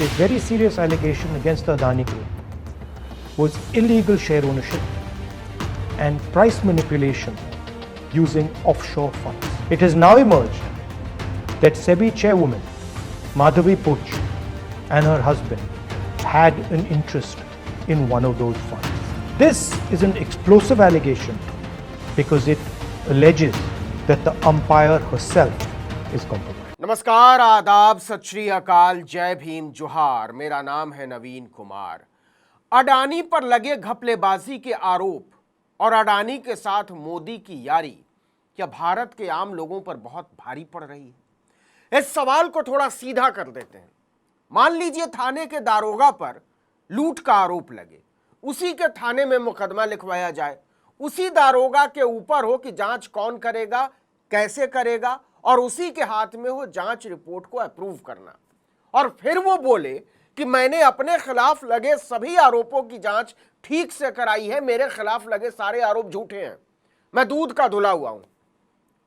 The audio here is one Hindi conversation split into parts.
a very serious allegation against the Adani Group was illegal share ownership and price manipulation using offshore funds. It has now emerged that SEBI chairwoman Madhavi Butch and her husband had an interest in one of those funds. This is an explosive allegation because it alleges that the umpire herself is compromised. नमस्कार, आदाब, सत श्री अकाल, जय भीम, जोहार। मेरा नाम है नवीन कुमार। अडानी पर लगे घपलेबाजी के आरोप और अडानी के साथ मोदी की यारी क्या भारत के आम लोगों पर बहुत भारी पड़ रही है? इस सवाल को थोड़ा सीधा कर देते हैं। मान लीजिए थाने के दारोगा पर लूट का आरोप लगे, उसी के थाने में मुकदमा लिखवाया जाए, उसी दारोगा के ऊपर हो कि जांच कौन करेगा, कैसे करेगा, और उसी के हाथ में हो जांच रिपोर्ट को अप्रूव करना, और फिर वो बोले कि मैंने अपने खिलाफ लगे सभी आरोपों की जांच ठीक से कराई है, मेरे खिलाफ लगे सारे आरोप झूठे हैं, मैं दूध का धुला हुआ हूं।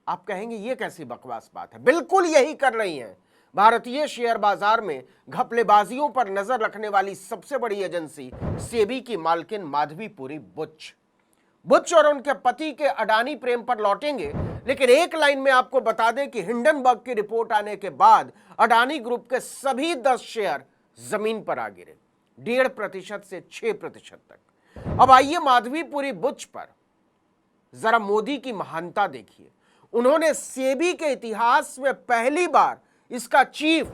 आप कहेंगे ये कैसी बकवास बात है? बिल्कुल यही कर रही हैं भारतीय शेयर बाजार में घपलेबाजियों पर नजर रखने वाली सबसे बड़ी एजेंसी सेबी की मालकिन माधवीपुरी बुच और उनके पति के अडानी प्रेम पर लौटेंगे, लेकिन एक लाइन में आपको बता दें कि हिंडनबर्ग की रिपोर्ट आने के बाद अडानी ग्रुप के सभी 10 शेयर जमीन पर आ गिरे, 1.5% से 6% तक। अब आइए माधवीपुरी बुच पर जरा मोदी की महानता देखिए। उन्होंने सेबी के इतिहास में पहली बार इसका चीफ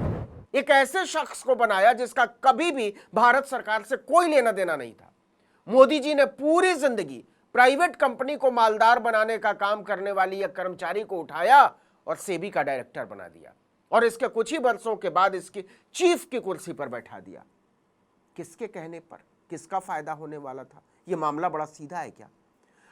एक ऐसे शख्स को बनाया जिसका कभी भी भारत सरकार से कोई लेना देना नहीं था। मोदी जी ने पूरी जिंदगी प्राइवेट कंपनी को मालदार बनाने का काम करने वाली एक कर्मचारी को उठाया और सेबी का डायरेक्टर बना दिया, और इसके कुछ ही वर्षों के बाद इसकी चीफ की कुर्सी पर बैठा दिया। किसके कहने पर, किसका फायदा होने वाला था? यह मामला बड़ा सीधा है क्या?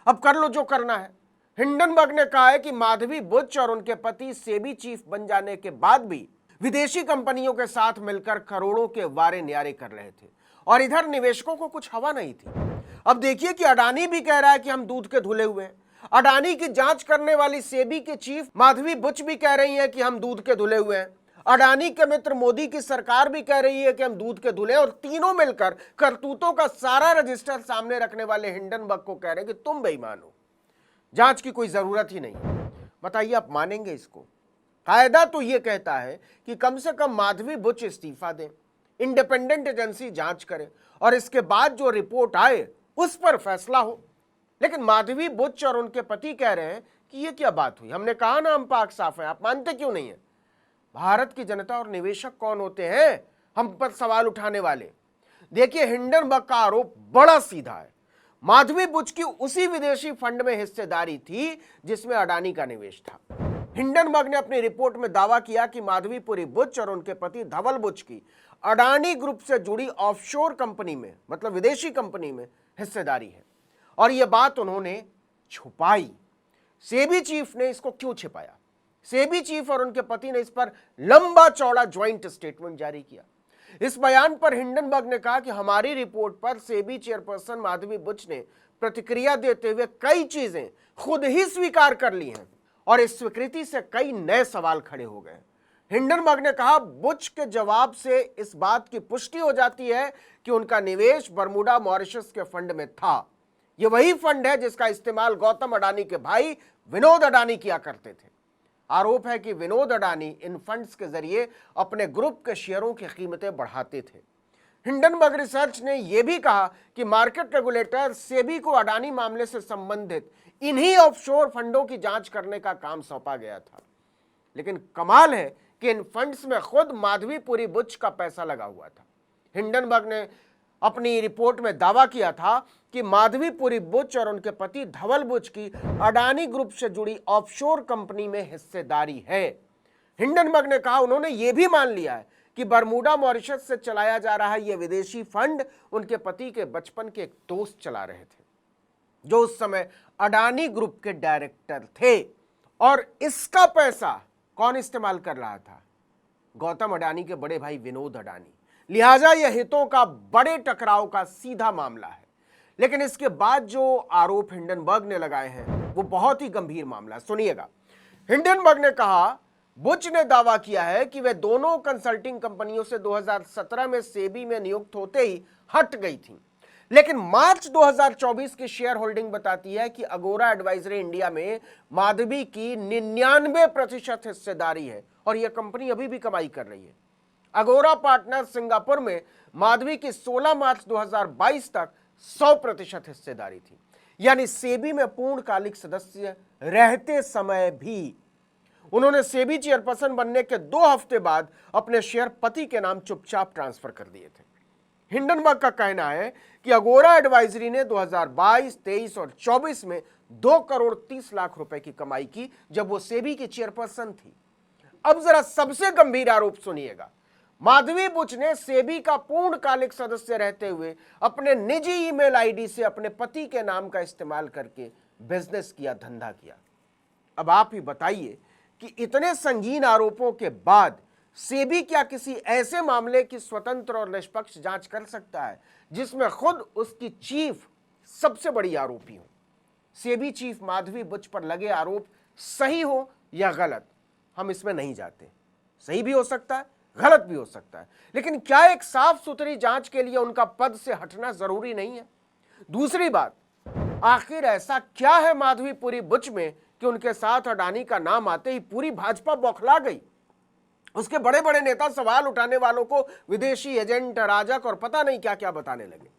अब कर लो जो करना है। हिंडनबर्ग ने कहा है कि माधवी बुच और उनके पति सेबी चीफ बन जाने के बाद भी विदेशी कंपनियों के साथ मिलकर करोड़ों के वारे न्यारे कर रहे थे, और इधर निवेशकों को कुछ हवा नहीं थी। अब देखिए कि अडानी भी कह रहा है कि हम दूध के धुले हुए हैं। अडानी की जांच करने वाली सेबी के चीफ माधवी बुच भी कह रही है कि हम दूध के धुले हुए हैं। अडानी के मित्र मोदी की सरकार भी कह रही है कि हम दूध के धुले, और तीनों मिलकर करतूतों का सारा रजिस्टर सामने रखने वाले हिंडनबर्ग को कह रहे हैं कि तुम बेईमान हो, जांच की कोई जरूरत ही नहीं। बताइए आप मानेंगे इसको? कायदा तो यह कहता है कि कम से कम माधवी बुच इस्तीफा दें, इंडिपेंडेंट एजेंसी जांच करे, और इसके बाद जो रिपोर्ट आए उस पर फैसला हो। लेकिन माधवी बुच और उनके पति कह रहे हैं कि ये क्या बात हुई, हमने कहा ना हम पाक साफ हैं, आप मानते क्यों नहीं है? भारत की जनता और निवेशक कौन होते हैं हम पर सवाल उठाने वाले? देखिए, हिंडनबर्ग का आरोप बड़ा सीधा है। माधवी बुच की उसी विदेशी फंड में हिस्सेदारी थी जिसमें अडानी का निवेश था। हिंडनबर्ग ने अपनी रिपोर्ट में दावा किया कि माधवीपुरी बुच और उनके पति धवल बुच की अडानी ग्रुप से जुड़ी ऑफशोर कंपनी में, मतलब विदेशी कंपनी में हिस्सेदारी है, और यह बात उन्होंने छुपाई। सेबी चीफ ने इसको क्यों छिपाया? सेबी चीफ और उनके पति ने इस पर लंबा चौड़ा ज्वाइंट स्टेटमेंट जारी किया। इस बयान पर हिंडनबर्ग ने कहा कि हमारी रिपोर्ट पर सेबी चेयरपर्सन माधवी बुच ने प्रतिक्रिया देते हुए कई चीजें खुद ही स्वीकार कर ली हैं, और इस स्वीकृति से कई नए सवाल खड़े हो गए। हिंडनबर्ग ने कहा, बुच के जवाब से इस बात की पुष्टि हो जाती है कि उनका निवेश बरमूडा मॉरिशस के फंड में था। यह वही फंड है जिसका इस्तेमाल गौतम अडानी के भाई विनोद अडानी किया करते थे। आरोप है कि विनोद अडानी इन फंड्स के जरिए अपने ग्रुप के शेयरों की कीमतें बढ़ाते थे। हिंडनबर्ग रिसर्च ने यह भी कहा कि मार्केट रेगुलेटर सेबी को अडानी मामले से संबंधित इन्हीं ऑफशोर फंडों की जांच करने का काम सौंपा गया था। लेकिन कमाल है कि इन फंड्स में खुद माधवीपुरी बुच का पैसा लगा हुआ था। हिंडनबर्ग ने अपनी रिपोर्ट में दावा किया था कि माधवीपुरी बुच और उनके पति धवल बुच की अडानी ग्रुप से जुड़ी ऑफशोर कंपनी में हिस्सेदारी है। हिंडनबर्ग ने कहा, उन्होंने यह भी मान लिया है कि बरमूडा मॉरिशस से चलाया जा रहा यह विदेशी फंड उनके पति के बचपन के एक दोस्त चला रहे थे, जो उस समय अडानी ग्रुप के डायरेक्टर थे, और इसका पैसा कौन इस्तेमाल कर रहा था? गौतम अडानी के बड़े भाई विनोद अडानी। लिहाजा यह हितों का बड़े टकराव का सीधा मामला है। लेकिन इसके बाद जो आरोप हिंडनबर्ग ने लगाए हैं वो बहुत ही गंभीर मामला है। सुनिएगा, हिंडनबर्ग ने कहा बुच ने दावा किया है कि वे दोनों कंसल्टिंग कंपनियों से 2017 में सेबी में नियुक्त होते ही हट गई थीं। लेकिन मार्च 2024 की शेयर होल्डिंग बताती है कि अगोरा एडवाइजरी इंडिया में माधवी की 99% हिस्सेदारी है और यह कंपनी अभी भी कमाई कर रही है। अगोरा पार्टनर सिंगापुर में माधवी की 16 मार्च 2022 तक 100% हिस्सेदारी थी, यानी सेबी में पूर्णकालिक सदस्य रहते समय भी उन्होंने सेबी चेयरपर्सन बनने के 2 हफ्ते बाद अपने शेयर पति के नाम चुपचाप ट्रांसफर कर दिए थे। हिंडनबर्ग का कहना है कि अगोरा एडवाइजरी ने 2022, 23 और 24 में 2 करोड़ 30 लाख रुपए की कमाई की जब वो सेबी की चेयरपर्सन थी। अब जरा सबसे गंभीर आरोप सुनिएगा। माधवी बुच ने सेबी का पूर्णकालिक सदस्य रहते हुए अपने निजी ईमेल आईडी से अपने पति के नाम का इस्तेमाल करके बिजनेस किया, धंधा किया। अब आप ही बताइए कि इतने संगीन आरोपों के बाद सेबी क्या किसी ऐसे मामले की स्वतंत्र और निष्पक्ष जांच कर सकता है जिसमें खुद उसकी चीफ सबसे बड़ी आरोपी हो? सेबी चीफ माधवी बुच पर लगे आरोप सही हो या गलत, हम इसमें नहीं जाते। सही भी हो सकता है, गलत भी हो सकता है, लेकिन क्या एक साफ सुथरी जांच के लिए उनका पद से हटना जरूरी नहीं है? दूसरी बात, आखिर ऐसा क्या है माधवीपुरी बुच में कि उनके साथ अडानी का नाम आते ही पूरी भाजपा बौखला गई? उसके बड़े बड़े नेता सवाल उठाने वालों को विदेशी एजेंट, अराजक और पता नहीं क्या क्या बताने लगे।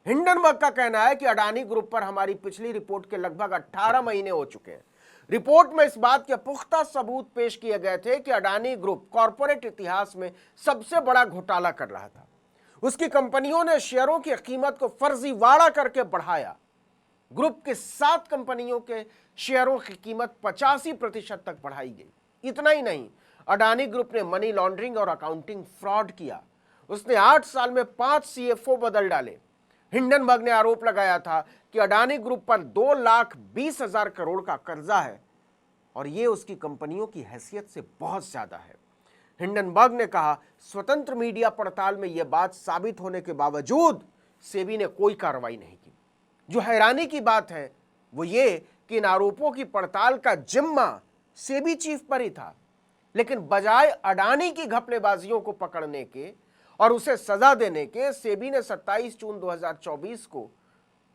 हिंडनबर्ग का कहना है कि अडानी ग्रुप पर हमारी पिछली रिपोर्ट के लगभग 18 महीने हो चुके हैं। रिपोर्ट में इस बात के पुख्ता सबूत पेश किए गए थे कि अडानी ग्रुप कॉरपोरेट इतिहास में सबसे बड़ा घोटाला कर रहा था। उसकी कंपनियों ने शेयरों की कीमत को फर्जीवाड़ा करके बढ़ाया। ग्रुप के 7 कंपनियों के शेयरों की कीमत 85% तक बढ़ाई गई। इतना ही नहीं, अडानी ग्रुप ने मनी लॉन्ड्रिंग और अकाउंटिंग फ्रॉड किया। उसने 8 साल में 5 सीएफओ बदल डाले। हिंडनबर्ग ने आरोप लगाया था कि अडानी ग्रुप पर 2,20,000 करोड़ का कर्जा है और यह उसकी कंपनियों की हैसियत से बहुत ज्यादा है। हिंडनबर्ग ने कहा, स्वतंत्र मीडिया पड़ताल में यह बात साबित होने के बावजूद सेबी ने कोई कार्रवाई नहीं की। जो हैरानी की बात है वो ये कि इन आरोपों की पड़ताल का जिम्मा सेबी चीफ पर ही था, लेकिन बजाय अडानी की घपलेबाजियों को पकड़ने के और उसे सजा देने के, सेबी ने 27 जून 2024 को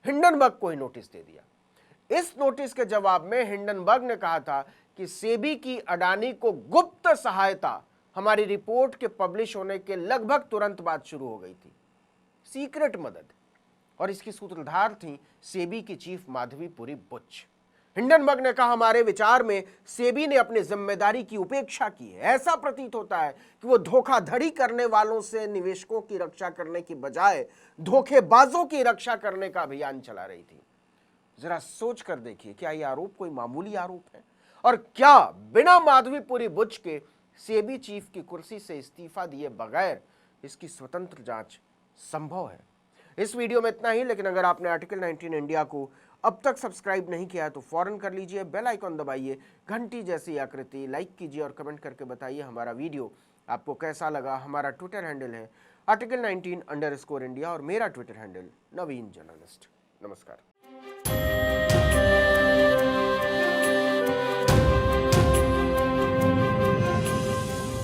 हिंडनबर्ग को ही नोटिस दे दिया। इस नोटिस के जवाब में हिंडनबर्ग ने कहा था कि सेबी की अडानी को गुप्त सहायता हमारी रिपोर्ट के पब्लिश होने के लगभग तुरंत बाद शुरू हो गई थी। सीक्रेट मदद, और इसकी सूत्रधार थी सेबी की चीफ माधवीपुरी बुच। हिंडनबर्ग ने कहा, हमारे विचार में सेबी ने अपनी जिम्मेदारी की उपेक्षा की है। ऐसा प्रतीत होता है कि वो धोखाधड़ी करने वालों से निवेशकों की रक्षा करने की बजाय धोखेबाजों की रक्षा करने का अभियान चला रही थी। जरा सोच कर देखिए, क्या यह आरोप कोई मामूली आरोप है? और क्या बिना माधवीपुरी बुच के सेबी चीफ की कुर्सी से इस्तीफा दिए बगैर इसकी स्वतंत्र जांच संभव है? इस वीडियो में इतना ही, लेकिन अगर आपने आर्टिकल 19 इंडिया को अब तक सब्सक्राइब नहीं किया है तो फौरन कर लीजिए, बेल आइकॉन दबाइए, घंटी जैसी आकृति लाइक कीजिए और कमेंट करके बताइए हमारा वीडियो आपको कैसा लगा। हमारा ट्विटर हैंडल है article19_India और मेरा ट्विटर हैंडल नवीन जर्नलिस्ट। नमस्कार।